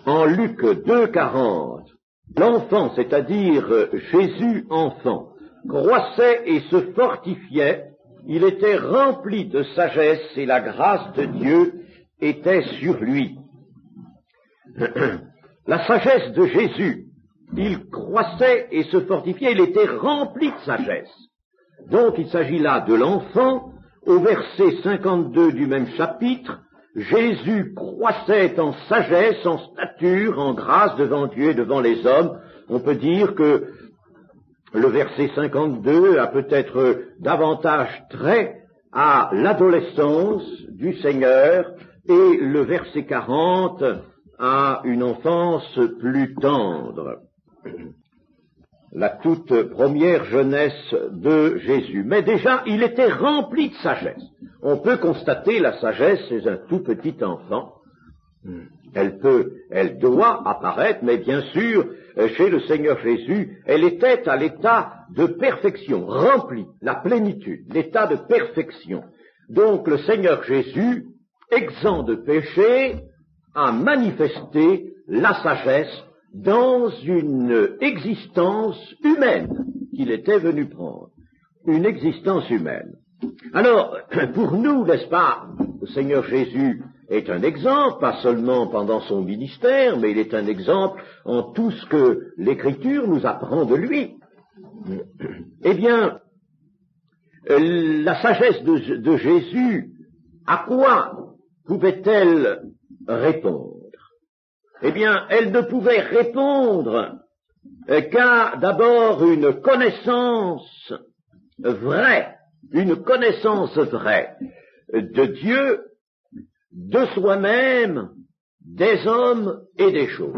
en Luc 2,40, l'enfant, c'est-à-dire Jésus enfant, croissait et se fortifiait, il était rempli de sagesse et la grâce de Dieu était sur lui. La sagesse de Jésus, il croissait et se fortifiait, il était rempli de sagesse. Donc il s'agit là de l'enfant. Au verset 52 du même chapitre, Jésus croissait en sagesse, en stature, en grâce devant Dieu et devant les hommes. On peut dire que le verset 52 a peut-être davantage trait à l'adolescence du Seigneur et le verset 40 à une enfance plus tendre. La toute première jeunesse de Jésus. Mais déjà, il était rempli de sagesse. On peut constater la sagesse chez un tout petit enfant. Elle doit apparaître, mais bien sûr, chez le Seigneur Jésus, elle était à l'état de perfection, remplie, la plénitude, l'état de perfection. Donc le Seigneur Jésus, exempt de péché, a manifesté la sagesse dans une existence humaine qu'il était venu prendre, une existence humaine. Alors, pour nous, n'est-ce pas, le Seigneur Jésus est un exemple, pas seulement pendant son ministère, mais il est un exemple en tout ce que l'Écriture nous apprend de lui. Eh bien, la sagesse de Jésus, à quoi pouvait-elle répondre? Eh bien, elle ne pouvait répondre qu'à d'abord une connaissance vraie de Dieu, de soi-même, des hommes et des choses.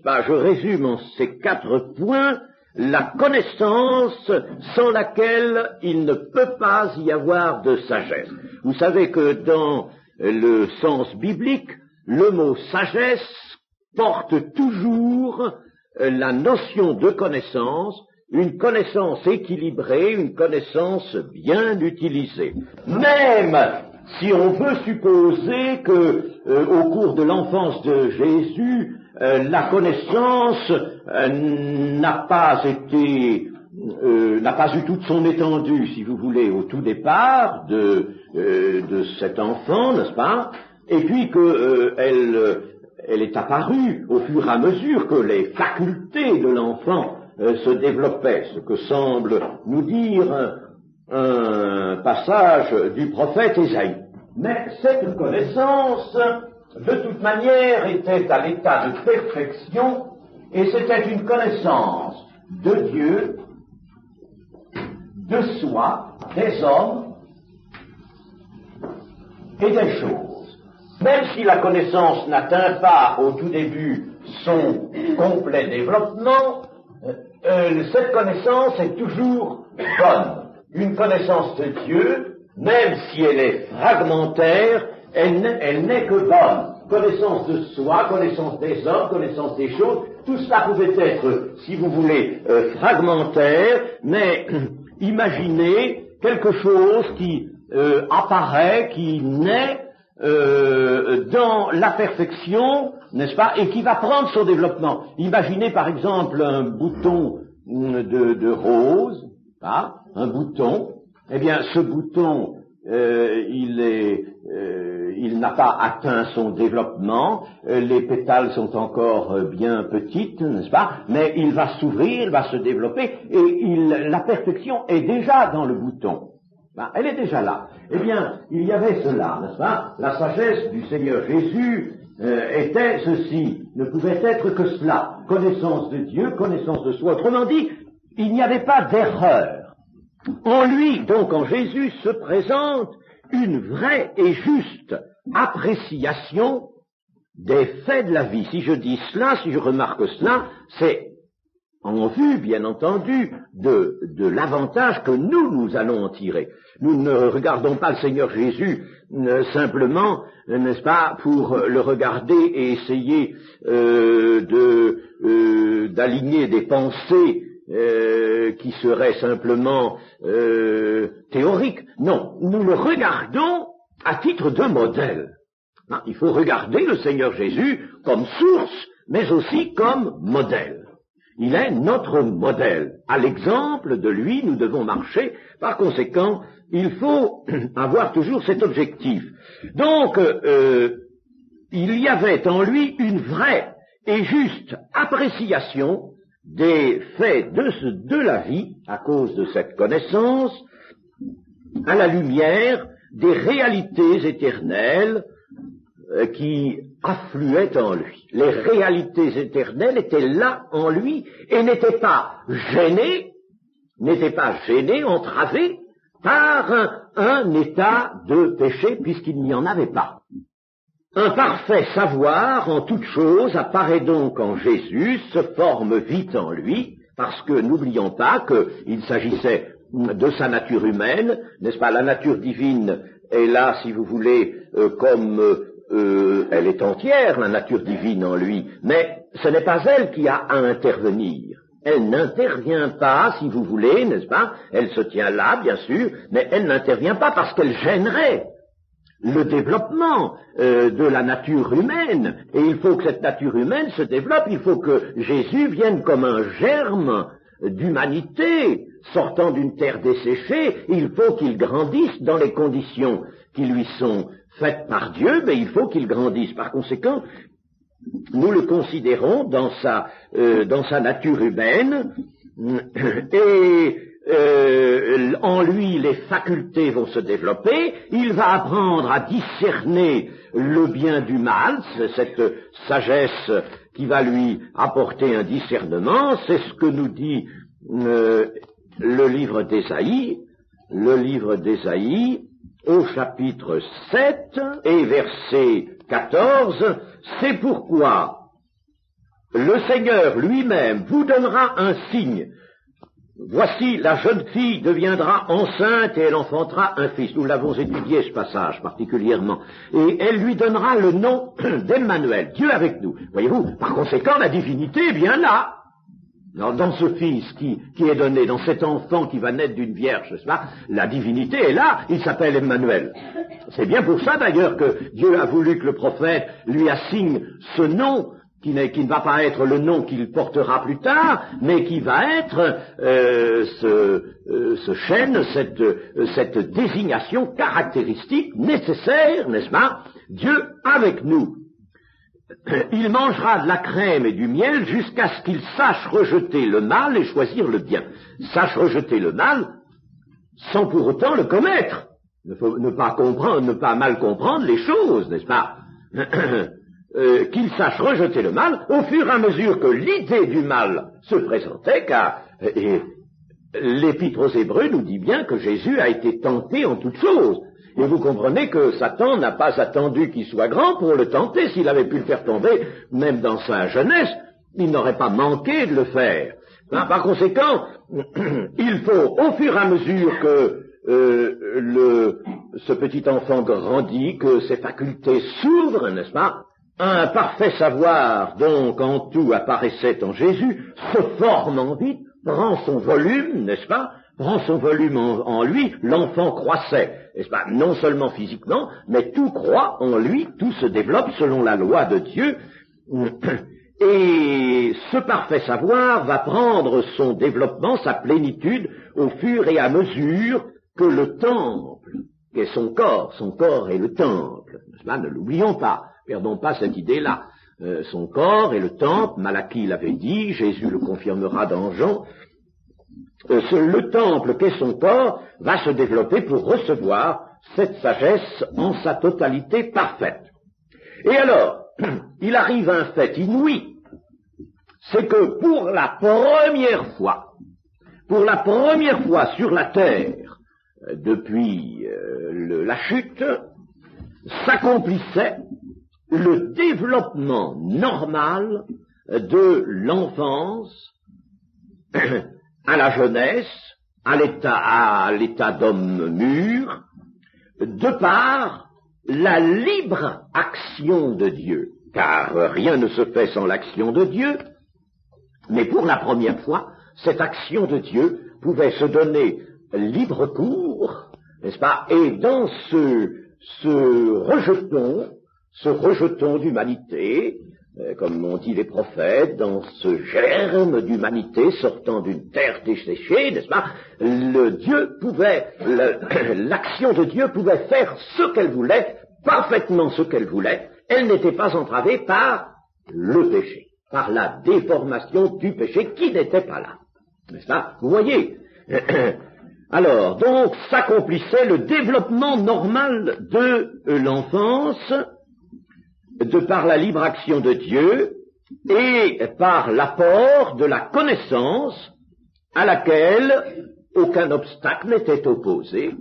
Je résume en ces 4 points la connaissance sans laquelle il ne peut pas y avoir de sagesse. Vous savez que dans le sens biblique, le mot sagesse porte toujours la notion de connaissance, une connaissance équilibrée, une connaissance bien utilisée. Même si on veut supposer que, au cours de l'enfance de Jésus, la connaissance n'a pas eu toute son étendue, si vous voulez, au tout départ de cet enfant, n'est-ce pas? Et puis elle est apparue au fur et à mesure que les facultés de l'enfant se développaient, ce que semble nous dire un passage du prophète Ésaïe. Mais cette connaissance, de toute manière, était à l'état de perfection, et c'était une connaissance de Dieu, de soi, des hommes et des choses. Même si la connaissance n'atteint pas au tout début son complet développement, cette connaissance est toujours bonne. Une connaissance de Dieu, même si elle est fragmentaire, elle n'est que bonne. Connaissance de soi, connaissance des hommes, connaissance des choses, tout cela pouvait être, si vous voulez, fragmentaire, mais imaginez quelque chose qui apparaît, qui naît dans la perfection, n'est-ce pas, et qui va prendre son développement. Imaginez par exemple un bouton de rose, hein, un bouton. Eh bien, ce bouton, il n'a pas atteint son développement, les pétales sont encore bien petites, n'est-ce pas, mais il va s'ouvrir, il va se développer, et la perfection est déjà dans le bouton. Elle est déjà là. Eh bien, il y avait cela, n'est-ce pas? La sagesse du Seigneur Jésus était ceci, ne pouvait être que cela, connaissance de Dieu, connaissance de soi. Autrement dit, il n'y avait pas d'erreur. En lui, donc en Jésus, se présente une vraie et juste appréciation des faits de la vie. Si je dis cela, si je remarque cela, c'est en vue, bien entendu, de l'avantage que nous allons en tirer. Nous ne regardons pas le Seigneur Jésus simplement, n'est-ce pas, pour le regarder et essayer d'aligner des pensées qui seraient simplement théoriques. Non, nous le regardons à titre de modèle. Il faut regarder le Seigneur Jésus comme source, mais aussi comme modèle. Il est notre modèle. À l'exemple de lui, nous devons marcher. Par conséquent, il faut avoir toujours cet objectif. Donc, il y avait en lui une vraie et juste appréciation des faits de la vie, à cause de cette connaissance, à la lumière des réalités éternelles qui affluaient en lui. Les réalités éternelles étaient là en lui et n'étaient pas gênées, entravées par un état de péché, puisqu'il n'y en avait pas. Un parfait savoir en toute chose apparaît donc en Jésus, se forme vite en lui, parce que n'oublions pas qu'il s'agissait de sa nature humaine, n'est-ce pas? La nature divine est là, si vous voulez, elle est entière, la nature divine en lui, mais ce n'est pas elle qui a à intervenir. Elle n'intervient pas, si vous voulez, n'est-ce pas? Elle se tient là, bien sûr, mais elle n'intervient pas parce qu'elle gênerait le développement de la nature humaine. Et il faut que cette nature humaine se développe, il faut que Jésus vienne comme un germe d'humanité sortant d'une terre desséchée, il faut qu'il grandisse dans les conditions qui lui sont faites par Dieu, mais il faut qu'il grandisse. Par conséquent, nous le considérons dans sa nature humaine, et en lui les facultés vont se développer, il va apprendre à discerner le bien du mal, c'est cette sagesse qui va lui apporter un discernement, c'est ce que nous dit le livre d'Ésaïe au chapitre 7 et verset 14, c'est pourquoi le Seigneur lui-même vous donnera un signe. Voici, la jeune fille deviendra enceinte et elle enfantera un fils. Nous l'avons étudié, ce passage, particulièrement. Et elle lui donnera le nom d'Emmanuel, Dieu avec nous. Voyez-vous, par conséquent, la divinité est bien là. Dans ce fils qui est donné, dans cet enfant qui va naître d'une vierge, n'est-ce pas? La divinité est là, il s'appelle Emmanuel. C'est bien pour ça, d'ailleurs, que Dieu a voulu que le prophète lui assigne ce nom, qui ne va pas être le nom qu'il portera plus tard, mais qui va être ce chêne, cette désignation caractéristique nécessaire, n'est-ce pas? Dieu avec nous. Il mangera de la crème et du miel jusqu'à ce qu'il sache rejeter le mal et choisir le bien. Sache rejeter le mal sans pour autant le commettre. Ne pas mal comprendre les choses, n'est-ce pas? Qu'il sache rejeter le mal au fur et à mesure que l'idée du mal se présentait, car l'Épître aux Hébreux nous dit bien que Jésus a été tenté en toutes choses. Et vous comprenez que Satan n'a pas attendu qu'il soit grand pour le tenter. S'il avait pu le faire tomber, même dans sa jeunesse, il n'aurait pas manqué de le faire. Par conséquent, il faut, au fur et à mesure que ce petit enfant grandit, que ses facultés s'ouvrent, n'est-ce pas? Un parfait savoir, donc, en tout apparaissait en Jésus, se forme en vite, prend son volume, n'est-ce pas? Prend son volume en lui, l'enfant croissait, n'est-ce pas? Non seulement physiquement, mais tout croît en lui, tout se développe selon la loi de Dieu. Et ce parfait savoir va prendre son développement, sa plénitude, au fur et à mesure que le temple, qui est son corps est le temple, n'est-ce pas? Ne l'oublions pas, perdons pas cette idée-là. Son corps est le temple, Malachie l'avait dit, Jésus le confirmera dans Jean. Le temple qu'est son corps va se développer pour recevoir cette sagesse en sa totalité parfaite. Et alors, il arrive un fait inouï, c'est que pour la première fois sur la terre, depuis la chute, s'accomplissait le développement normal de l'enfance à la jeunesse, à l'état d'homme mûr, de par la libre action de Dieu, car rien ne se fait sans l'action de Dieu, mais pour la première fois, cette action de Dieu pouvait se donner libre cours, n'est-ce pas? Et dans ce rejeton, ce rejeton d'humanité, comme l'ont dit les prophètes, dans ce germe d'humanité sortant d'une terre desséchée, n'est-ce pas, l'action de Dieu pouvait faire ce qu'elle voulait, parfaitement ce qu'elle voulait. Elle n'était pas entravée par le péché, par la déformation du péché qui n'était pas là. N'est-ce pas? Vous voyez? Alors, donc, s'accomplissait le développement normal de l'enfance, de par la libre action de Dieu et par l'apport de la connaissance à laquelle aucun obstacle n'était opposé.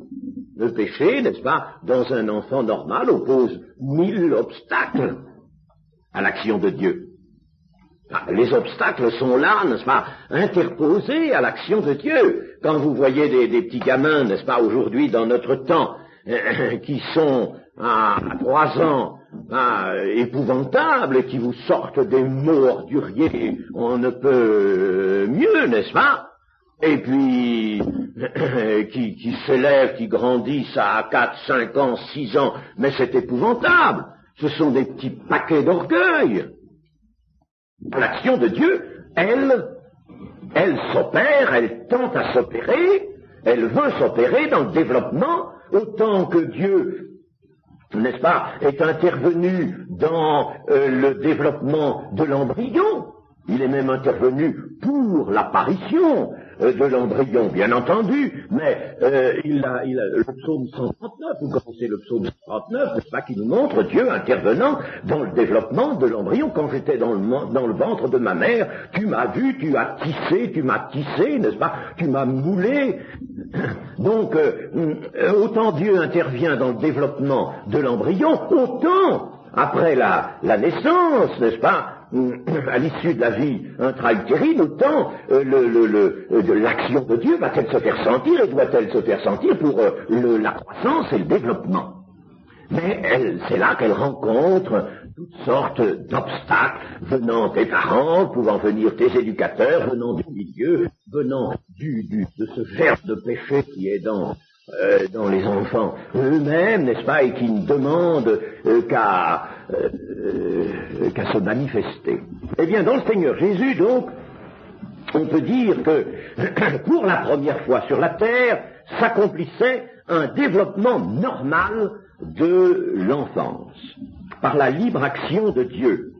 Le péché, n'est-ce pas, dans un enfant normal, oppose 1000 obstacles à l'action de Dieu. Les obstacles sont là, n'est-ce pas, interposés à l'action de Dieu. Quand vous voyez des petits gamins, n'est-ce pas, aujourd'hui, dans notre temps, qui sont à 3 ans, épouvantables, et qui vous sortent des mots orduriers, on ne peut mieux, n'est-ce pas? Et puis, qui s'élèvent, qui grandissent à 4, 5 ans, 6 ans, mais c'est épouvantable. Ce sont des petits paquets d'orgueil. L'action de Dieu, elle s'opère, elle tente à s'opérer, elle veut s'opérer dans le développement, autant que Dieu, n'est-ce pas, est intervenu dans le développement de l'embryon. Il est même intervenu pour l'apparition de l'embryon, bien entendu, mais le psaume 139, vous connaissez le psaume 139, c'est ça qui nous montre Dieu intervenant dans le développement de l'embryon. Quand j'étais dans le ventre de ma mère, tu m'as vu, tu m'as tissé, n'est-ce pas, tu m'as moulé. Donc, autant Dieu intervient dans le développement de l'embryon, autant après la naissance, n'est-ce pas, à l'issue de la vie intra-utérine, autant l'action de Dieu va-t-elle se faire sentir et doit-elle se faire sentir pour la croissance et le développement. Mais c'est là qu'elle rencontre toutes sortes d'obstacles venant des parents, pouvant venir des éducateurs, venant du milieu, venant de ce germe de péché qui est dans les enfants eux-mêmes, n'est-ce pas, et qui ne demandent qu'à se manifester. Eh bien, dans le Seigneur Jésus, donc, on peut dire que pour la première fois sur la terre, s'accomplissait un développement normal de l'enfance, par la libre action de Dieu.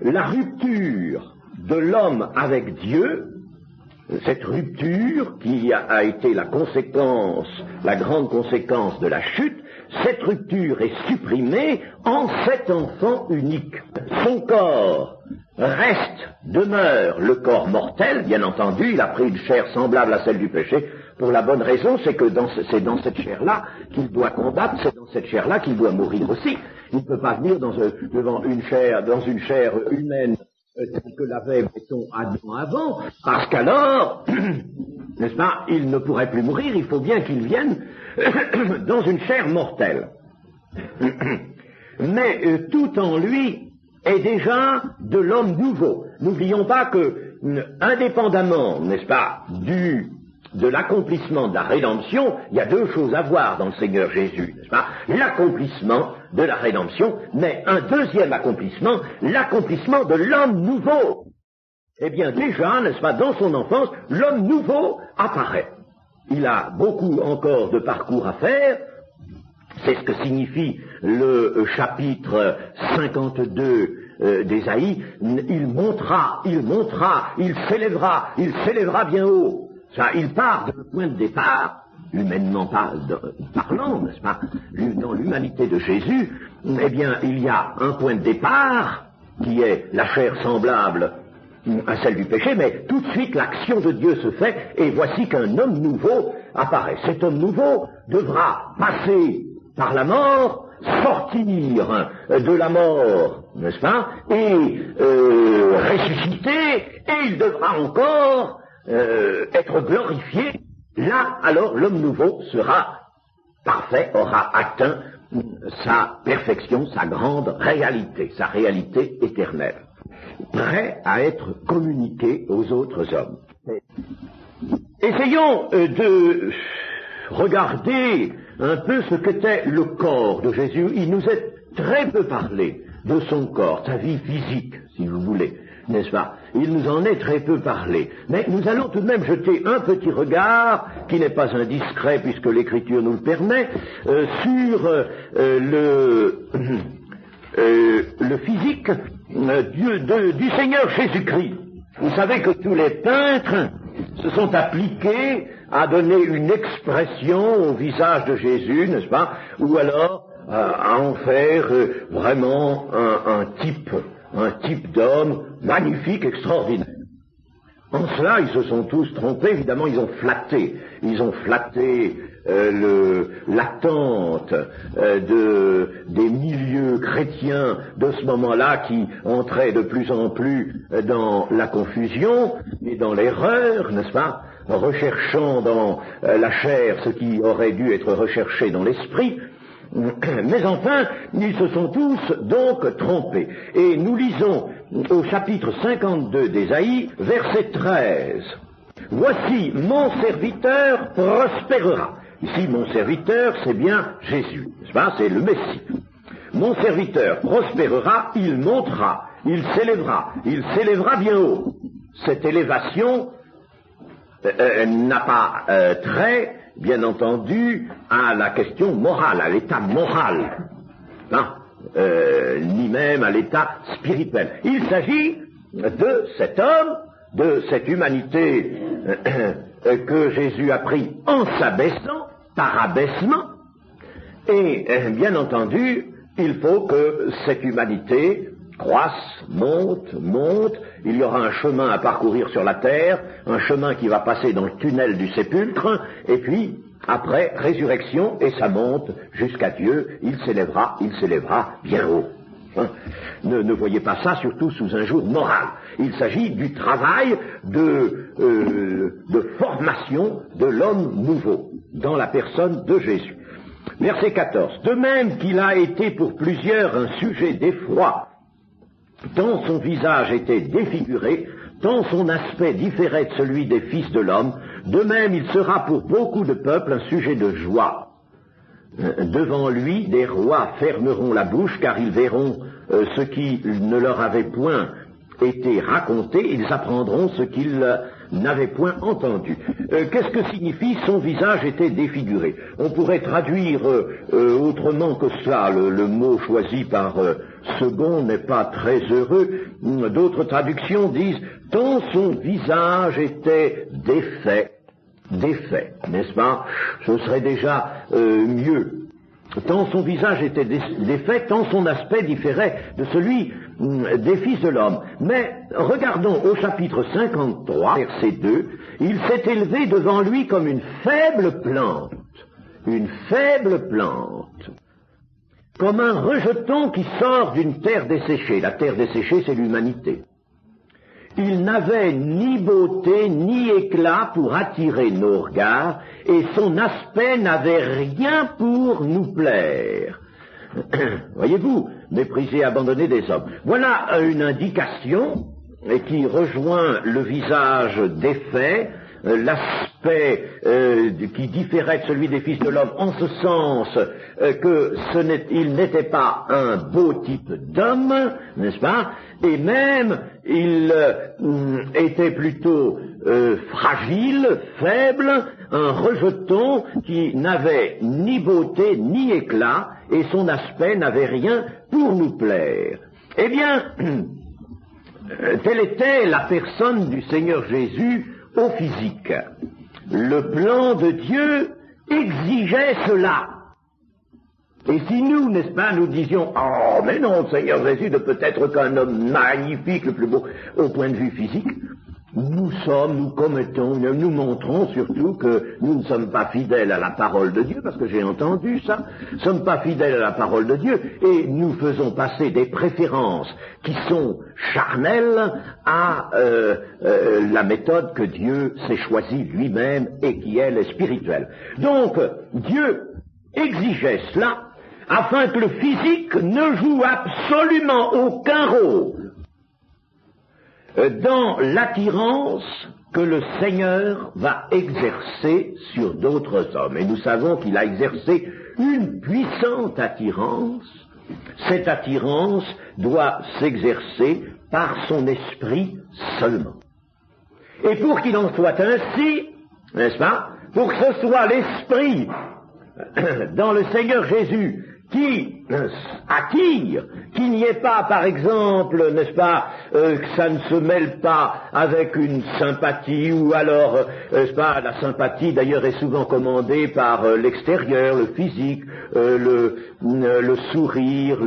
La rupture de l'homme avec Dieu, cette rupture qui a été la grande conséquence de la chute, cette rupture est supprimée en cet enfant unique. Son corps demeure le corps mortel, bien entendu, il a pris une chair semblable à celle du péché, pour la bonne raison, c'est que c'est dans cette chair-là qu'il doit combattre, c'est dans cette chair-là qu'il doit mourir aussi. Il ne peut pas venir dans une chair humaine telle que l'avait, mettons, Adam avant, parce qu'alors, n'est-ce pas, il ne pourrait plus mourir, il faut bien qu'il vienne dans une chair mortelle. Mais tout en lui est déjà de l'homme nouveau. N'oublions pas que, indépendamment, n'est-ce pas, de l'accomplissement de la rédemption, il y a 2 choses à voir dans le Seigneur Jésus, n'est-ce pas? L'accomplissement de la rédemption, mais un deuxième accomplissement, l'accomplissement de l'homme nouveau. Eh bien déjà, n'est-ce pas, dans son enfance, l'homme nouveau apparaît. Il a beaucoup encore de parcours à faire. C'est ce que signifie le chapitre 52 d'Ésaïe. Il s'élèvera bien haut. Ça, il part de le point de départ, humainement parlant, n'est-ce pas, dans l'humanité de Jésus, eh bien, il y a un point de départ, qui est la chair semblable à celle du péché, mais tout de suite l'action de Dieu se fait, et voici qu'un homme nouveau apparaît. Cet homme nouveau devra passer par la mort, sortir de la mort, n'est-ce pas, et ressusciter, et il devra encore être glorifié. Là, alors, l'homme nouveau sera parfait, aura atteint sa perfection, sa grande réalité, sa réalité éternelle, prêt à être communiqué aux autres hommes. Essayons de regarder un peu ce qu'était le corps de Jésus. Il nous est très peu parlé de son corps, sa vie physique, si vous voulez, n'est-ce pas? Il nous en est très peu parlé. Mais nous allons tout de même jeter un petit regard, qui n'est pas indiscret puisque l'Écriture nous le permet, sur le physique du Seigneur Jésus-Christ. Vous savez que tous les peintres se sont appliqués à donner une expression au visage de Jésus, n'est-ce pas? Ou alors à en faire vraiment un type d'homme magnifique, extraordinaire. En cela, ils se sont tous trompés, évidemment, ils ont flatté l'attente des milieux chrétiens de ce moment-là qui entraient de plus en plus dans la confusion et dans l'erreur, n'est-ce pas, recherchant dans la chair ce qui aurait dû être recherché dans l'esprit. Mais enfin, ils se sont tous donc trompés. Et nous lisons au chapitre 52 d'Ésaïe, verset 13. « Voici, mon serviteur prospérera. » Ici, mon serviteur, c'est bien Jésus, n'est-ce pas? C'est le Messie. « Mon serviteur prospérera, il montera, il s'élèvera bien haut. » Cette élévation n'a pas trait, bien entendu, à la question morale, à l'état moral, ni même à l'état spirituel. Il s'agit de cet homme, de cette humanité que Jésus a pris en s'abaissant, par abaissement, et bien entendu, il faut que cette humanité croisse, monte, il y aura un chemin à parcourir sur la terre, un chemin qui va passer dans le tunnel du sépulcre, et puis, après, résurrection, et ça monte jusqu'à Dieu, il s'élèvera bien haut. Ne voyez pas ça surtout sous un jour moral. Il s'agit du travail de formation de l'homme nouveau, dans la personne de Jésus. Verset 14. De même qu'il a été pour plusieurs un sujet d'effroi, tant son visage était défiguré, tant son aspect différait de celui des fils de l'homme, de même il sera pour beaucoup de peuples un sujet de joie. Devant lui, des rois fermeront la bouche, car ils verront ce qui ne leur avait point été raconté, ils apprendront ce qu'ils n'avaient point entendu. Qu'est-ce que signifie son visage était défiguré? On pourrait traduire autrement que cela. Le mot choisi par second n'est pas très heureux. D'autres traductions disent « tant son visage était défait, n'est-ce pas? Ce serait déjà mieux. Tant son visage était défait, tant son aspect différait de celui des fils de l'homme. Mais regardons au chapitre 53, verset 2, il s'est élevé devant lui comme une faible plante, comme un rejeton qui sort d'une terre desséchée. La terre desséchée, c'est l'humanité. Il n'avait ni beauté ni éclat pour attirer nos regards, et son aspect n'avait rien pour nous plaire. Voyez-vous, méprisé, abandonné des hommes. Voilà une indication qui rejoint le visage défait, l'aspect qui différait de celui des fils de l'homme, en ce sens qu'il n'était pas un beau type d'homme, n'est-ce pas? Et même, il était plutôt fragile, faible, un rejeton qui n'avait ni beauté ni éclat, et son aspect n'avait rien pour nous plaire. Eh bien, telle était la personne du Seigneur Jésus au physique. Le plan de Dieu exigeait cela. Et si nous, n'est-ce pas, nous disions « Oh, mais non, le Seigneur Jésus ne peut être qu'un homme magnifique, le plus beau, au point de vue physique », nous commettons, nous montrons surtout que nous ne sommes pas fidèles à la parole de Dieu, parce que j'ai entendu ça, nous ne sommes pas fidèles à la parole de Dieu, et nous faisons passer des préférences qui sont charnelles à la méthode que Dieu s'est choisie lui-même et qui, elle, est spirituelle. Donc, Dieu exigeait cela afin que le physique ne joue absolument aucun rôle dans l'attirance que le Seigneur va exercer sur d'autres hommes. Et nous savons qu'il a exercé une puissante attirance Cette attirance doit s'exercer par son esprit seulement. Et pour qu'il en soit ainsi, n'est-ce pas, pour que ce soit l'esprit dans le Seigneur Jésus qui attire, qu'il n'y ait pas, par exemple, n'est-ce pas, que ça ne se mêle pas avec une sympathie, ou alors, n'est-ce pas, la sympathie d'ailleurs est souvent commandée par l'extérieur, le physique, le sourire,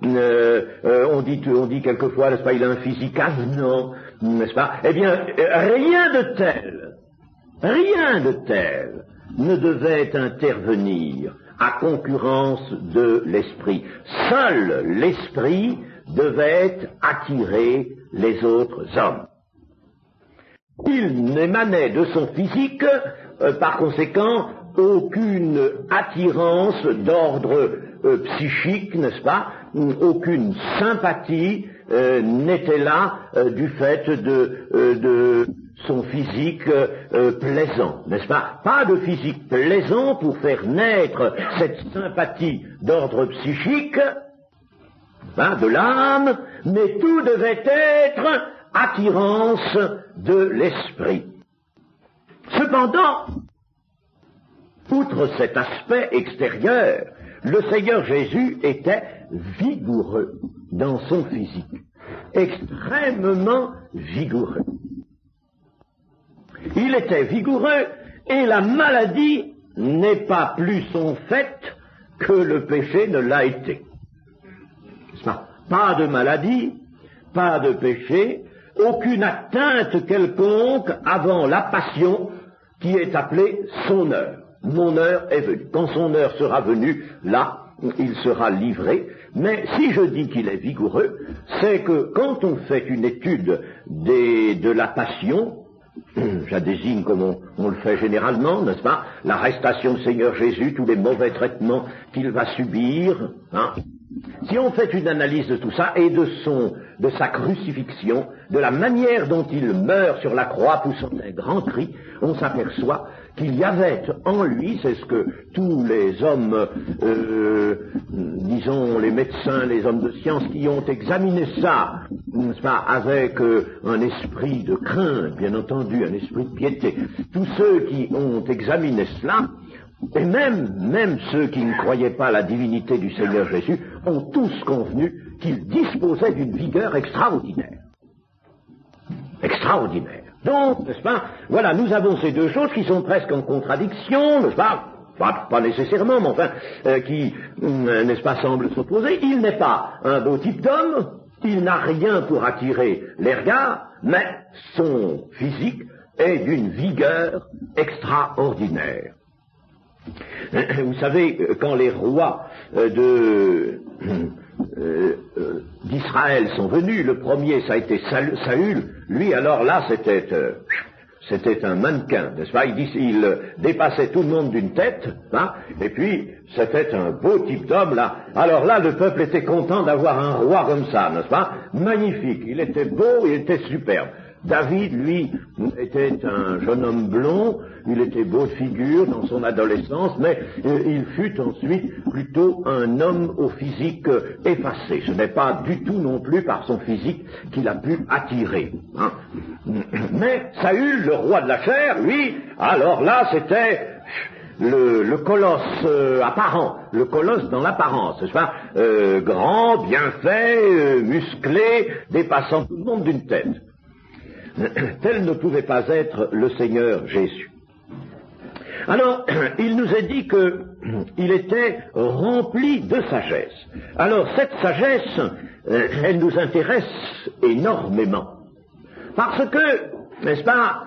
on dit quelquefois, n'est-ce pas, il a un physique avenant, n'est-ce pas, eh bien, rien de tel ne devait intervenir à concurrence de l'esprit. Seul l'esprit devait attirer les autres hommes. Il n'émanait de son physique, par conséquent, aucune attirance d'ordre psychique, n'est-ce pas, aucune sympathie n'était là du fait de son physique plaisant, n'est-ce pas? Pas de physique plaisant pour faire naître cette sympathie d'ordre psychique, de l'âme, mais tout devait être attirance de l'esprit. Cependant, outre cet aspect extérieur, le Seigneur Jésus était vigoureux dans son physique, extrêmement vigoureux. Il était vigoureux et la maladie n'est pas plus son fait que le péché ne l'a été. Pas de maladie, pas de péché, aucune atteinte quelconque avant la passion qui est appelée son heure. Mon heure est venue. Quand son heure sera venue, là, il sera livré. Mais si je dis qu'il est vigoureux, c'est que quand on fait une étude de la passion, je la désigne comme on le fait généralement, n'est-ce pas, l'arrestation du Seigneur Jésus, tous les mauvais traitements qu'il va subir, si on fait une analyse de tout ça et de sa crucifixion, de la manière dont il meurt sur la croix poussant un grand cri, on s'aperçoit qu'il y avait en lui, c'est ce que tous les hommes, disons les médecins, les hommes de science qui ont examiné ça, n'est-ce pas, avec un esprit de crainte, bien entendu, un esprit de piété, tous ceux qui ont examiné cela, et même ceux qui ne croyaient pas à la divinité du Seigneur Jésus, ont tous convenu qu'il disposait d'une vigueur extraordinaire. Extraordinaire. Donc, n'est-ce pas, voilà, nous avons ces deux choses qui sont presque en contradiction, n'est-ce pas, pas nécessairement, mais enfin, qui, n'est-ce pas, semblent s'opposer. Il n'est pas un beau type d'homme, il n'a rien pour attirer les regards, mais son physique est d'une vigueur extraordinaire. Vous savez, quand les rois d'Israël sont venus, le premier ça a été Saül, lui alors là c'était un mannequin, n'est-ce pas, il dépassait tout le monde d'une tête, et puis c'était un beau type d'homme là, alors là le peuple était content d'avoir un roi comme ça, n'est-ce pas, magnifique, il était beau, il était superbe. David, lui, était un jeune homme blond, il était beau de figure dans son adolescence, mais il fut ensuite plutôt un homme au physique effacé. Ce n'est pas du tout non plus par son physique qu'il a pu attirer. Mais Saül, le roi de la chair, lui, alors là, c'était le colosse apparent, le colosse dans l'apparence, n'est-ce pas, grand, bien fait, musclé, dépassant tout le monde d'une tête. Tel ne pouvait pas être le Seigneur Jésus. Alors, il nous est dit qu'il était rempli de sagesse. Alors, cette sagesse, elle nous intéresse énormément. Parce que, n'est-ce pas,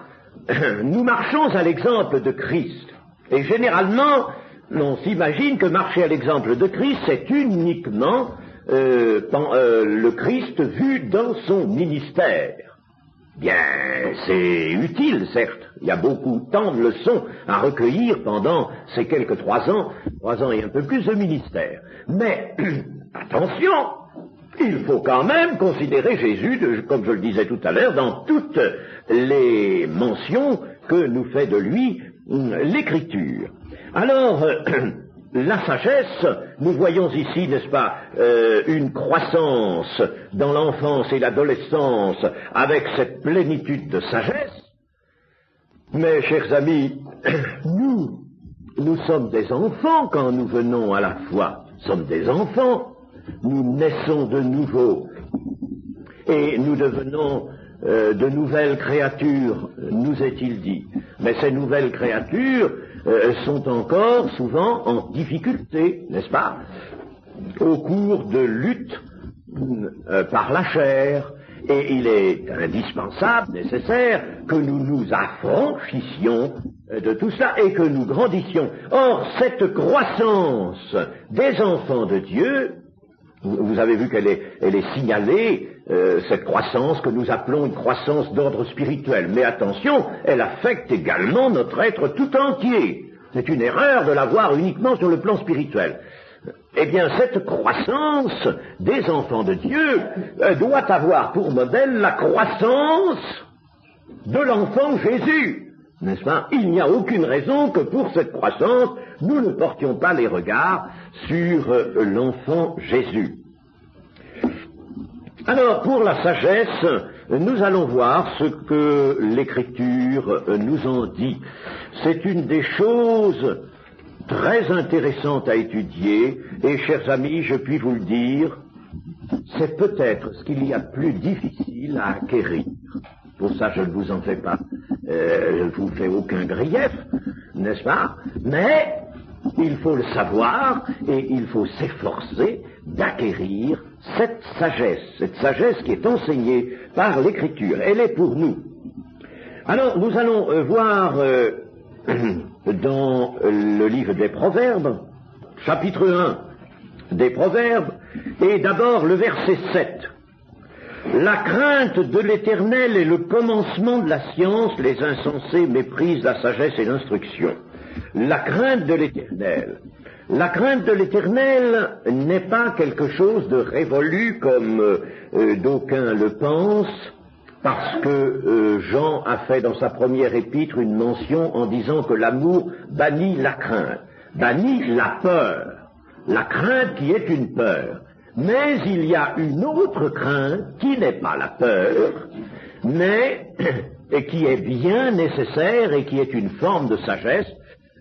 nous marchons à l'exemple de Christ. Et généralement, on s'imagine que marcher à l'exemple de Christ, c'est uniquement le Christ vu dans son ministère. Bien, c'est utile, certes. Il y a beaucoup tant de leçons à recueillir pendant ces quelques 3 ans et un peu plus de ministère. Mais, attention, il faut quand même considérer Jésus, comme je le disais tout à l'heure, dans toutes les mentions que nous fait de lui l'Écriture. Alors, la sagesse, nous voyons ici, n'est-ce pas, une croissance dans l'enfance et l'adolescence avec cette plénitude de sagesse. Mais, chers amis, nous sommes des enfants quand nous venons à la foi. Nous sommes des enfants. Nous naissons de nouveau. Et nous devenons de nouvelles créatures, nous est-il dit. Mais ces nouvelles créatures sont encore souvent en difficulté, n'est-ce pas, au cours de luttes par la chair. Et il est indispensable, nécessaire, que nous nous affranchissions de tout cela et que nous grandissions. Or, cette croissance des enfants de Dieu, vous avez vu qu'elle est signalée, cette croissance que nous appelons une croissance d'ordre spirituel. Mais attention, elle affecte également notre être tout entier. C'est une erreur de la voir uniquement sur le plan spirituel. Eh bien, cette croissance des enfants de Dieu doit avoir pour modèle la croissance de l'enfant Jésus, n'est-ce pas? Il n'y a aucune raison que pour cette croissance, nous ne portions pas les regards sur l'enfant Jésus. Alors, pour la sagesse, nous allons voir ce que l'Écriture nous en dit. C'est une des choses très intéressante à étudier, et chers amis, je puis vous le dire, c'est peut-être ce qu'il y a de plus difficile à acquérir. Pour ça, je ne vous en fais pas, je ne vous fais aucun grief, n'est-ce pas? Mais il faut le savoir, et il faut s'efforcer d'acquérir cette sagesse qui est enseignée par l'Écriture. Elle est pour nous. Alors, nous allons voir dans le livre des Proverbes, chapitre 1 des Proverbes, et d'abord le verset 7. La crainte de l'Éternel est le commencement de la science, les insensés méprisent la sagesse et l'instruction. La crainte de l'Éternel. La crainte de l'Éternel n'est pas quelque chose de révolu comme d'aucuns le pensent, parce que Jean a fait dans sa première épître une mention en disant que l'amour bannit la crainte, bannit la peur, la crainte qui est une peur. Mais il y a une autre crainte qui n'est pas la peur, mais et qui est bien nécessaire et qui est une forme de sagesse.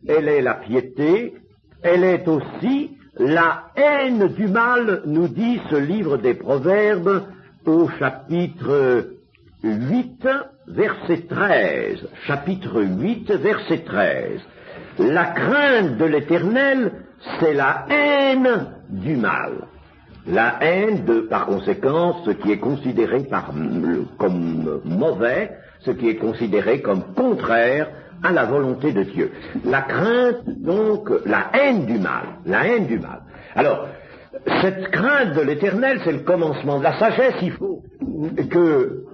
Elle est la piété, elle est aussi la haine du mal, nous dit ce livre des Proverbes au chapitre 8, verset 13. Chapitre 8, verset 13. La crainte de l'Éternel, c'est la haine du mal. La haine de, par conséquent, ce qui est considéré comme mauvais, ce qui est considéré comme contraire à la volonté de Dieu. La crainte, donc, la haine du mal. La haine du mal. Alors, cette crainte de l'Éternel, c'est le commencement de la sagesse. Il faut que,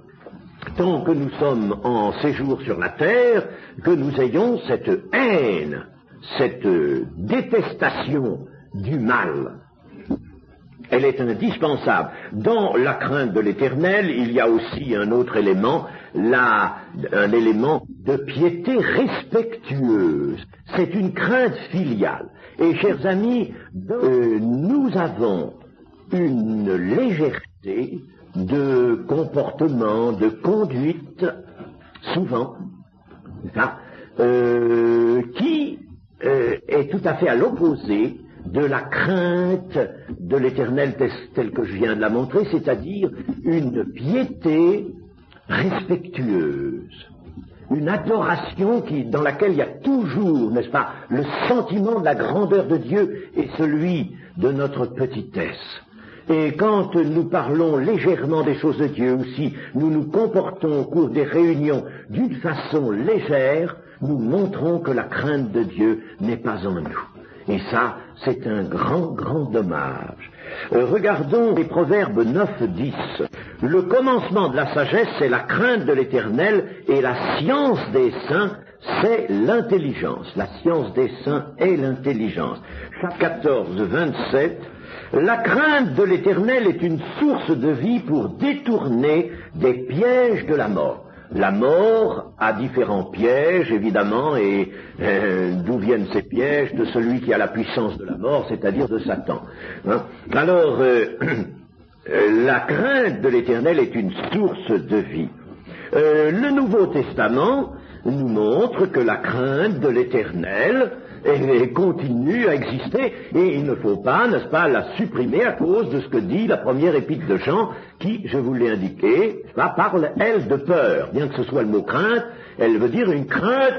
tant que nous sommes en séjour sur la terre, que nous ayons cette haine, cette détestation du mal. Elle est indispensable. Dans la crainte de l'Éternel, il y a aussi un autre élément, un élément de piété respectueuse. C'est une crainte filiale. Et chers amis, nous avons une légèreté de comportement, de conduite, souvent, qui est tout à fait à l'opposé de la crainte de l'Éternel telle que je viens de la montrer, c'est-à-dire une piété respectueuse, une adoration dans laquelle il y a toujours, n'est-ce pas, le sentiment de la grandeur de Dieu et celui de notre petitesse. Et quand nous parlons légèrement des choses de Dieu, ou si nous nous comportons au cours des réunions d'une façon légère, nous montrons que la crainte de Dieu n'est pas en nous. Et ça, c'est un grand, grand dommage. Regardons les Proverbes 9-10. Le commencement de la sagesse, c'est la crainte de l'Éternel, et la science des saints, c'est l'intelligence. La science des saints est l'intelligence. Chapitre 14, 27. La crainte de l'Éternel est une source de vie pour détourner des pièges de la mort. la mort a différents pièges, évidemment, et d'où viennent ces pièges? De celui qui a la puissance de la mort, c'est-à-dire de Satan. Hein? Alors, la crainte de l'Éternel est une source de vie. Le Nouveau Testament nous montre que la crainte de l'Éternel continue à exister, et il ne faut pas, n'est-ce pas, la supprimer à cause de ce que dit la première épître de Jean, qui, je vous l'ai indiqué, parle, elle, de peur. Bien que ce soit le mot crainte, elle veut dire une crainte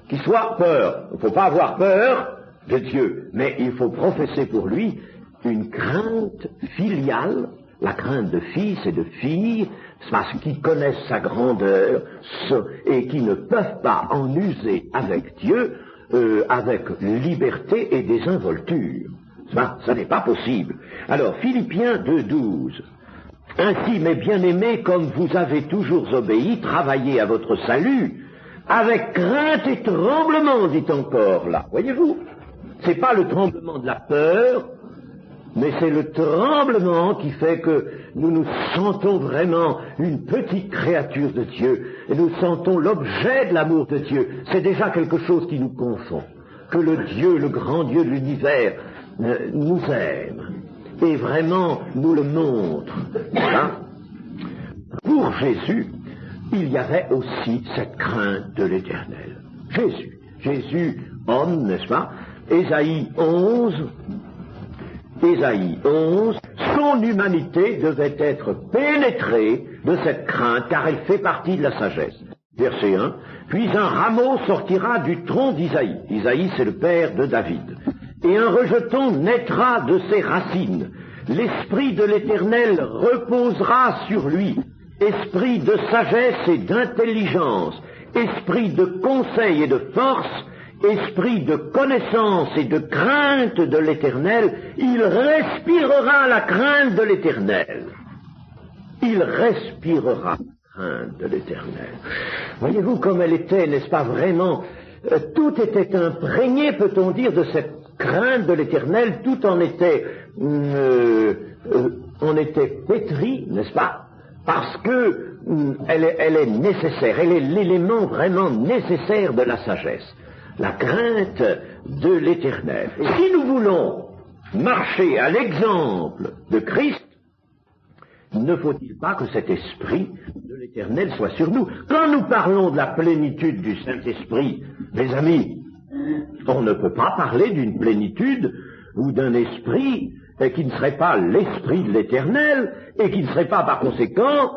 qui soit peur. Il ne faut pas avoir peur de Dieu, mais il faut professer pour lui une crainte filiale, la crainte de fils et de filles, parce qu'ils connaissent sa grandeur et qui ne peuvent pas en user avec Dieu avec liberté et désinvolture. Ça n'est pas possible. Alors, Philippiens 2,12. Ainsi, mes bien-aimés, comme vous avez toujours obéi, travaillez à votre salut, avec crainte et tremblement, dit encore là. Voyez-vous, c'est pas le tremblement de la peur, mais c'est le tremblement qui fait que nous nous sentons vraiment une petite créature de Dieu, et nous sentons l'objet de l'amour de Dieu. C'est déjà quelque chose qui nous confond, que le Dieu, le grand Dieu de l'univers, nous aime, et vraiment nous le montre. Voilà. Pour Jésus, il y avait aussi cette crainte de l'Éternel. Jésus, homme, n'est-ce pas? Ésaïe 11, son humanité devait être pénétrée de cette crainte, car elle fait partie de la sagesse. Verset 1, puis un rameau sortira du tronc d'Isaïe. Isaïe, c'est le père de David. Et un rejeton naîtra de ses racines. L'esprit de l'Éternel reposera sur lui. Esprit de sagesse et d'intelligence, esprit de conseil et de force, esprit de connaissance et de crainte de l'Éternel, il respirera la crainte de l'Éternel. Il respirera la crainte de l'Éternel. Voyez-vous comme elle était, n'est-ce pas vraiment, tout était imprégné, peut-on dire, de cette crainte de l'Éternel, tout en était, on était pétri, n'est-ce pas, parce que elle est nécessaire, elle est l'élément vraiment nécessaire de la sagesse. La crainte de l'Éternel. Et si nous voulons marcher à l'exemple de Christ, ne faut-il pas que cet esprit de l'Éternel soit sur nous? Quand nous parlons de la plénitude du Saint-Esprit, mes amis, on ne peut pas parler d'une plénitude ou d'un esprit qui ne serait pas l'esprit de l'Éternel et qui ne serait pas par conséquent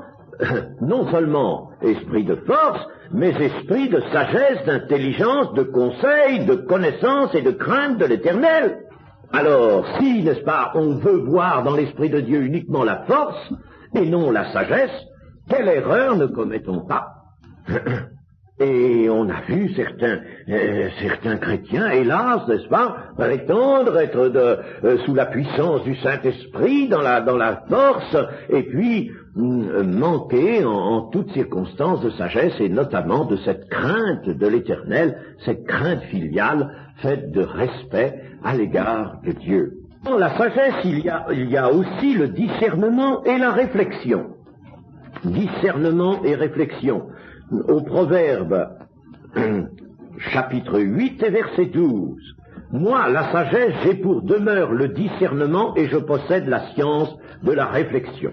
non seulement esprit de force, mais esprit de sagesse, d'intelligence, de conseil, de connaissance et de crainte de l'Éternel. Alors, si, n'est-ce pas, on veut voir dans l'Esprit de Dieu uniquement la force et non la sagesse, quelle erreur ne commettons pas? Et on a vu certains chrétiens, hélas, n'est-ce pas, prétendre être sous la puissance du Saint-Esprit, dans la force, et puis manquer en toutes circonstances de sagesse, et notamment de cette crainte de l'Éternel, cette crainte filiale faite de respect à l'égard de Dieu. Dans la sagesse, il y a aussi le discernement et la réflexion. Discernement et réflexion. Au Proverbe, chapitre 8 et verset 12. Moi, la sagesse, j'ai pour demeure le discernement et je possède la science de la réflexion.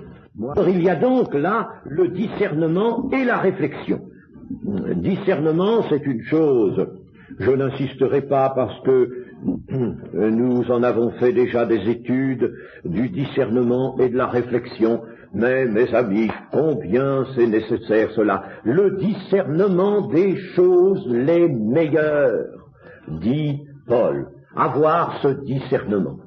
Alors, il y a donc là le discernement et la réflexion. Discernement, c'est une chose. Je n'insisterai pas parce que nous en avons fait déjà des études du discernement et de la réflexion. Mais, mes amis, combien c'est nécessaire cela. Le discernement des choses les meilleures, dit Paul. Avoir ce discernement.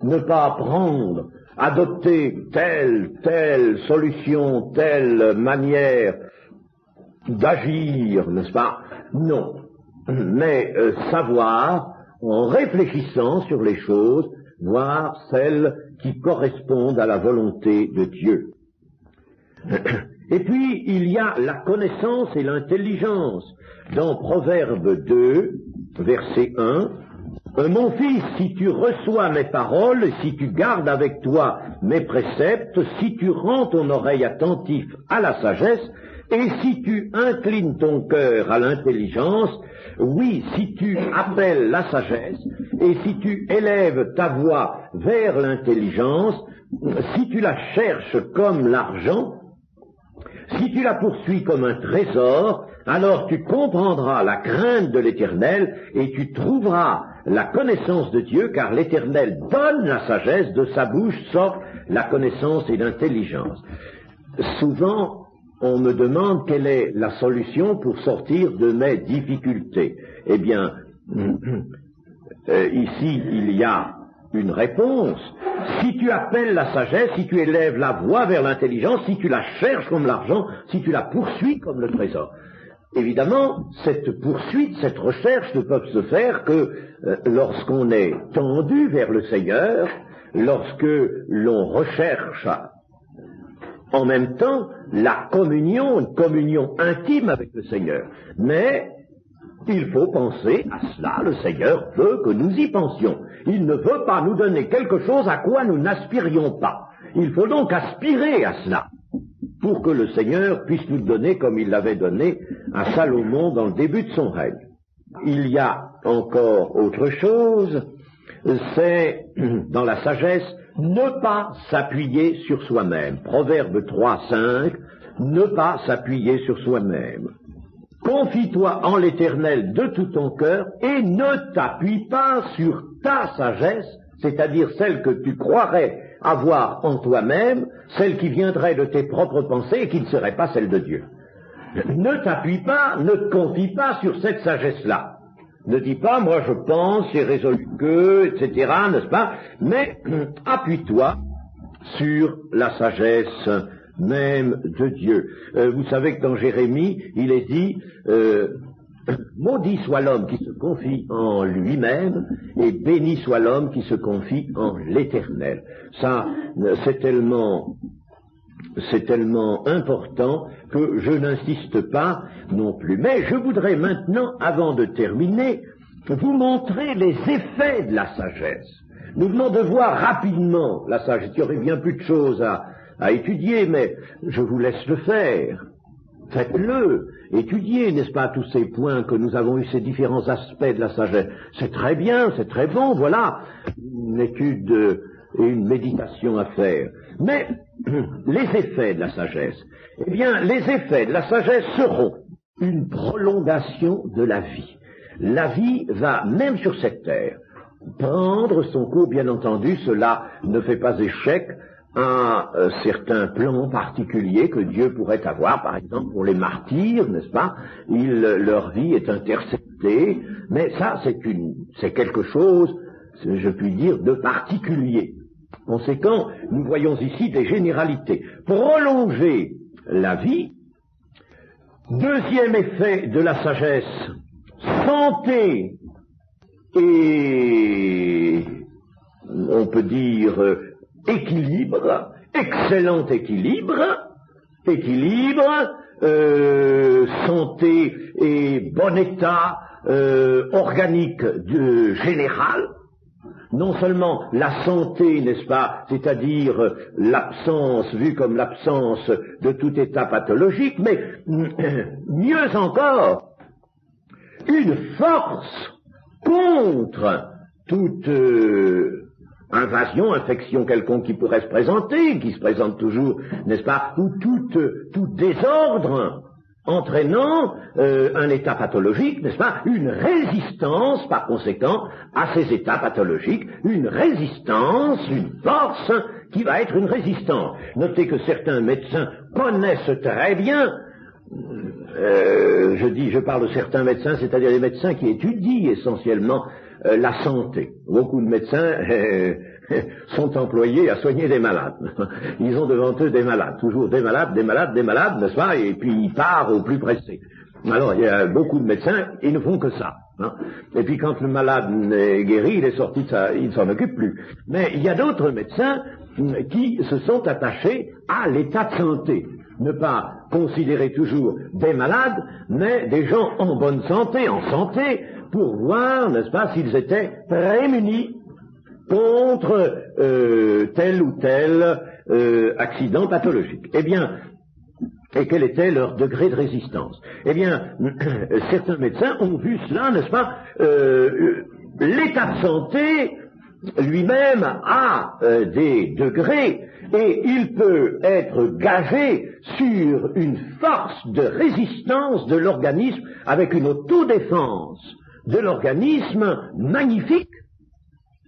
Ne pas prendre, adopter telle solution, telle manière d'agir, n'est-ce pas? Non. Mais savoir, en réfléchissant sur les choses, voir celles qui correspondent à la volonté de Dieu. Et puis, il y a la connaissance et l'intelligence. Dans Proverbe 2, verset 1, « Mon fils, si tu reçois mes paroles, si tu gardes avec toi mes préceptes, si tu rends ton oreille attentif à la sagesse, Et si tu inclines ton cœur à l'intelligence, oui, si tu appelles la sagesse, et si tu élèves ta voix vers l'intelligence, si tu la cherches comme l'argent, si tu la poursuis comme un trésor, alors tu comprendras la crainte de l'Éternel et tu trouveras la connaissance de Dieu, car l'Éternel donne la sagesse, de sa bouche sortent la connaissance et l'intelligence. Souvent, on me demande quelle est la solution pour sortir de mes difficultés. Eh bien, ici, il y a une réponse. Si tu appelles la sagesse, si tu élèves la voix vers l'intelligence, si tu la cherches comme l'argent, si tu la poursuis comme le trésor. Évidemment, cette poursuite, cette recherche ne peuvent se faire que lorsqu'on est tendu vers le Seigneur, lorsque l'on recherche en même temps la communion, une communion intime avec le Seigneur. Mais il faut penser à cela, le Seigneur veut que nous y pensions. Il ne veut pas nous donner quelque chose à quoi nous n'aspirions pas. Il faut donc aspirer à cela, pour que le Seigneur puisse nous donner comme il l'avait donné à Salomon dans le début de son règne. Il y a encore autre chose, c'est, dans la sagesse, ne pas s'appuyer sur soi-même. Proverbe 3:5, ne pas s'appuyer sur soi-même. Confie-toi en l'Éternel de tout ton cœur et ne t'appuie pas sur ta sagesse, c'est-à-dire celle que tu croirais avoir en toi-même, celle qui viendrait de tes propres pensées et qui ne serait pas celle de Dieu. Ne t'appuie pas, ne te confie pas sur cette sagesse-là. Ne dis pas, moi je pense, j'ai résolu que, etc., n'est-ce pas? Mais appuie-toi sur la sagesse même de Dieu. Vous savez que dans Jérémie, il est dit, maudit soit l'homme qui se confie en lui-même, et béni soit l'homme qui se confie en l'Éternel. Ça, c'est tellement important que je n'insiste pas non plus. Mais je voudrais maintenant, avant de terminer, vous montrer les effets de la sagesse. Nous venons de voir rapidement la sagesse. Il y aurait bien plus de choses à étudier, mais je vous laisse le faire. Faites-le, étudiez, n'est-ce pas, tous ces points que nous avons eu, ces différents aspects de la sagesse. C'est très bien, c'est très bon, voilà, une étude et une méditation à faire. Mais les effets de la sagesse, eh bien, les effets de la sagesse seront une prolongation de la vie. La vie va, même sur cette terre, prendre son cours, bien entendu, cela ne fait pas échec à certains plans particuliers que Dieu pourrait avoir, par exemple pour les martyrs, n'est-ce pas? Leur vie est interceptée, mais ça c'est quelque chose, je puis dire, de particulier. Conséquent, nous voyons ici des généralités. Prolonger la vie. Deuxième effet de la sagesse, santé et, on peut dire, équilibre, excellent équilibre, santé et bon état organique général. Non seulement la santé, n'est-ce pas, c'est-à-dire l'absence, vue comme l'absence de tout état pathologique, mais mieux encore, une force contre toute invasion, infection quelconque qui pourrait se présenter, qui se présente toujours, n'est-ce pas, ou tout désordre entraînant un état pathologique, n'est-ce pas, une résistance, par conséquent, à ces états pathologiques, une résistance, une force qui va être une résistance. Notez que certains médecins connaissent très bien, je parle de certains médecins, c'est-à-dire des médecins qui étudient essentiellement la santé. Beaucoup de médecins sont employés à soigner des malades. Ils ont devant eux des malades, toujours des malades, n'est-ce pas? Et puis ils partent au plus pressé. Alors il y a beaucoup de médecins, ils ne font que ça. Hein. Et puis quand le malade est guéri, il est sorti de ça, il ne s'en occupe plus. Mais il y a d'autres médecins qui se sont attachés à l'état de santé. Ne pas considérer toujours des malades, mais des gens en bonne santé, pour voir, n'est-ce pas, s'ils étaient prémunis contre tel ou tel accident pathologique. Eh bien, et quel était leur degré de résistance. Eh bien, certains médecins ont vu cela, n'est-ce pas, l'état de santé lui-même a des degrés, et il peut être gagé sur une force de résistance de l'organisme avec une autodéfense de l'organisme magnifique.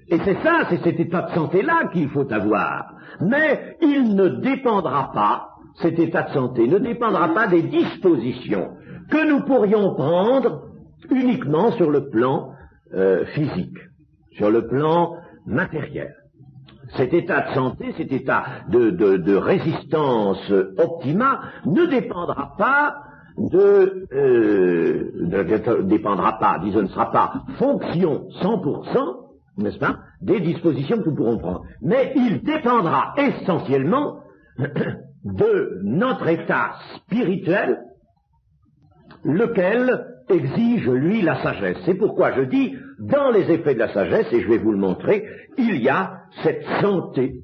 Et c'est ça, c'est cet état de santé-là qu'il faut avoir. Mais il ne dépendra pas, cet état de santé ne dépendra pas des dispositions que nous pourrions prendre uniquement sur le plan physique, sur le plan matériel. Cet état de santé, cet état de résistance optima ne dépendra pas disons, ne sera pas fonction 100%, n'est-ce pas, des dispositions que nous pourrons prendre. Mais il dépendra essentiellement de notre état spirituel, lequel exige, lui, la sagesse. C'est pourquoi je dis, dans les effets de la sagesse, et je vais vous le montrer, il y a cette santé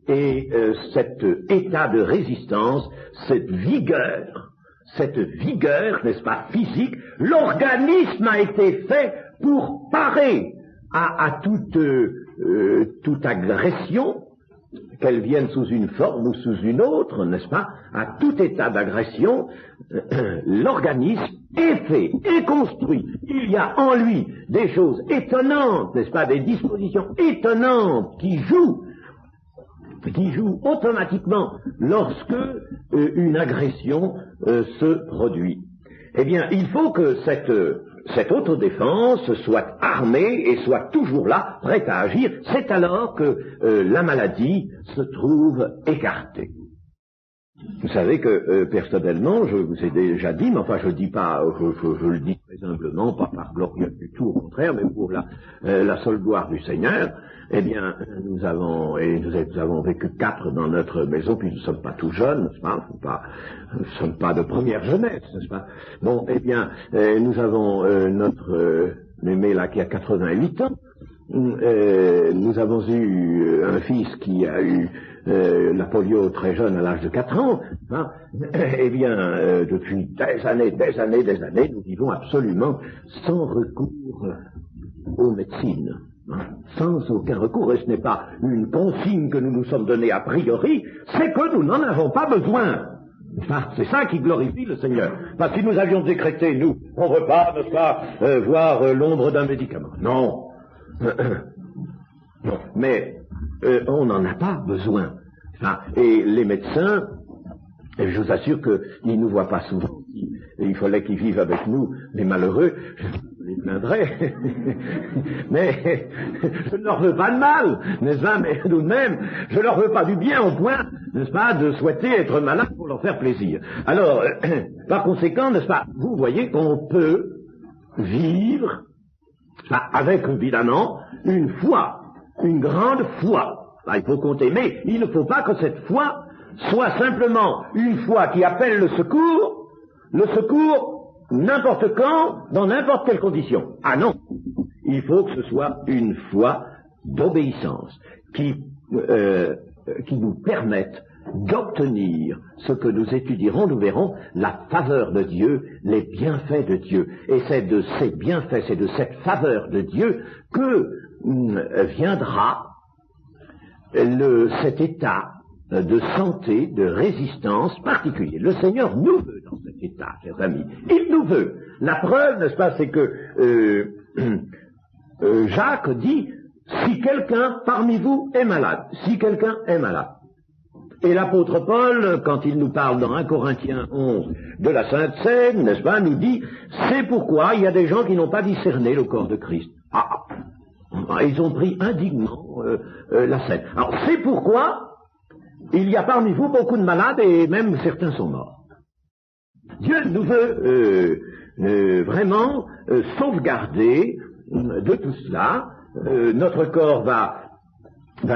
et cet état de résistance, cette vigueur, n'est-ce pas, physique. L'organisme a été fait pour parer à toute agression, qu'elle vienne sous une forme ou sous une autre, n'est-ce pas, à tout état d'agression, l'organisme est fait, est construit. Il y a en lui des choses étonnantes, n'est-ce pas, des dispositions étonnantes qui jouent automatiquement lorsque une agression se produit. Eh bien, il faut que cette autodéfense soit armée et soit toujours là, prête à agir. C'est alors que la maladie se trouve écartée. Vous savez que personnellement, je vous ai déjà dit, mais enfin je dis pas, je le dis très humblement, pas par glorieux du tout, au contraire, mais pour la seule gloire du Seigneur. Eh bien, nous avons vécu 4 dans notre maison, puis nous ne sommes pas tout jeunes, n'est-ce pas, nous ne sommes pas de première jeunesse, n'est-ce pas. Bon, eh bien, nous avons notre mémé là qui a 88 ans, nous avons eu un fils qui a eu la polio très jeune à l'âge de 4 ans, hein. Eh bien, depuis des années, nous vivons absolument sans recours aux médecines. Sans aucun recours, et ce n'est pas une consigne que nous nous sommes donnée a priori, c'est que nous n'en avons pas besoin. C'est ça qui glorifie le Seigneur. Parce que si nous avions décrété, nous, on ne veut pas, n'est-ce pas, voir l'ombre d'un médicament. Non. Non. Mais on n'en a pas besoin. Et les médecins, je vous assure qu'ils ne nous voient pas souvent. Il fallait qu'ils vivent avec nous, les malheureux. Je les plaindrais. Mais je ne leur veux pas de mal, n'est-ce pas, mais tout de même, je leur veux pas du bien au point, n'est-ce pas, de souhaiter être malade pour leur faire plaisir. Alors, par conséquent, n'est-ce pas, vous voyez qu'on peut vivre avec, évidemment, une foi, une grande foi. Il faut compter, mais il ne faut pas que cette foi soit simplement une foi qui appelle le secours n'importe quand, dans n'importe quelle condition. Ah non, il faut que ce soit une foi d'obéissance qui nous permette d'obtenir ce que nous étudierons, nous verrons, la faveur de Dieu, les bienfaits de Dieu. Et c'est de ces bienfaits, c'est de cette faveur de Dieu que viendra cet état de santé, de résistance particulier. Le Seigneur nous veut dans cet état, chers amis. Il nous veut. La preuve, n'est-ce pas, c'est que Jacques dit, si quelqu'un parmi vous est malade, si quelqu'un est malade. Et l'apôtre Paul, quand il nous parle dans 1 Corinthiens 11 de la Sainte Seine, n'est-ce pas, nous dit, c'est pourquoi il y a des gens qui n'ont pas discerné le corps de Christ. Ils ont pris indignement la scène. Alors, c'est pourquoi il y a parmi vous beaucoup de malades et même certains sont morts. Dieu nous veut vraiment sauvegarder de tout cela. Notre corps va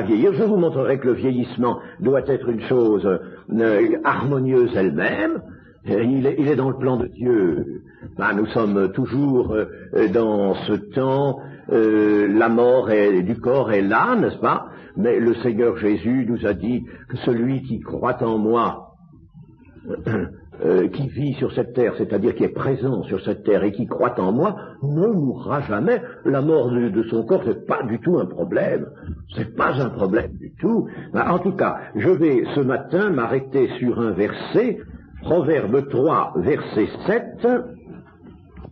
vieillir. Je vous montrerai que le vieillissement doit être une chose harmonieuse elle-même. Il est dans le plan de Dieu. Nous sommes toujours dans ce temps, la mort du corps est là, n'est-ce pas? Mais le Seigneur Jésus nous a dit que celui qui croit en moi qui vit sur cette terre, c'est-à-dire qui est présent sur cette terre et qui croit en moi, ne mourra jamais. La mort de son corps, c'est pas du tout un problème. C'est pas un problème du tout. En tout cas, je vais ce matin m'arrêter sur un verset, Proverbe 3, verset 7.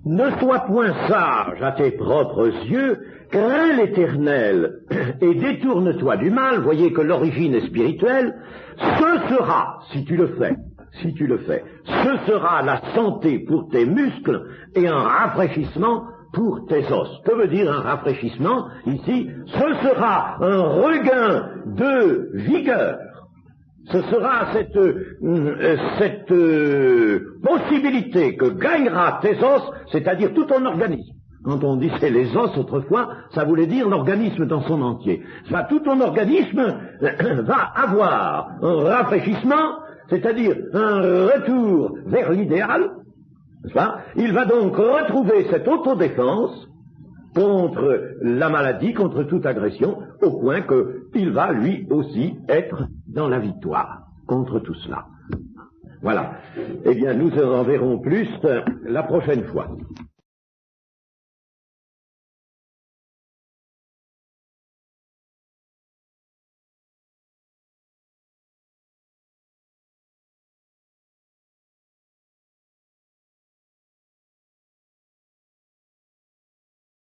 Ne sois point sage à tes propres yeux, crains l'Éternel et détourne-toi du mal. Voyez que l'origine est spirituelle. Ce sera, si tu le fais, ce sera la santé pour tes muscles et un rafraîchissement pour tes os. Que veut dire un rafraîchissement ici? Ce sera un regain de vigueur. Ce sera cette possibilité que gagnera tes os, c'est-à-dire tout ton organisme. Quand on disait les os autrefois, ça voulait dire l'organisme dans son entier. Tout ton organisme va avoir un rafraîchissement, c'est-à-dire un retour vers l'idéal. Il va donc retrouver cette autodéfense contre la maladie, contre toute agression, au point qu'il va lui aussi être dans la victoire contre tout cela. Voilà. Eh bien, nous en verrons plus la prochaine fois.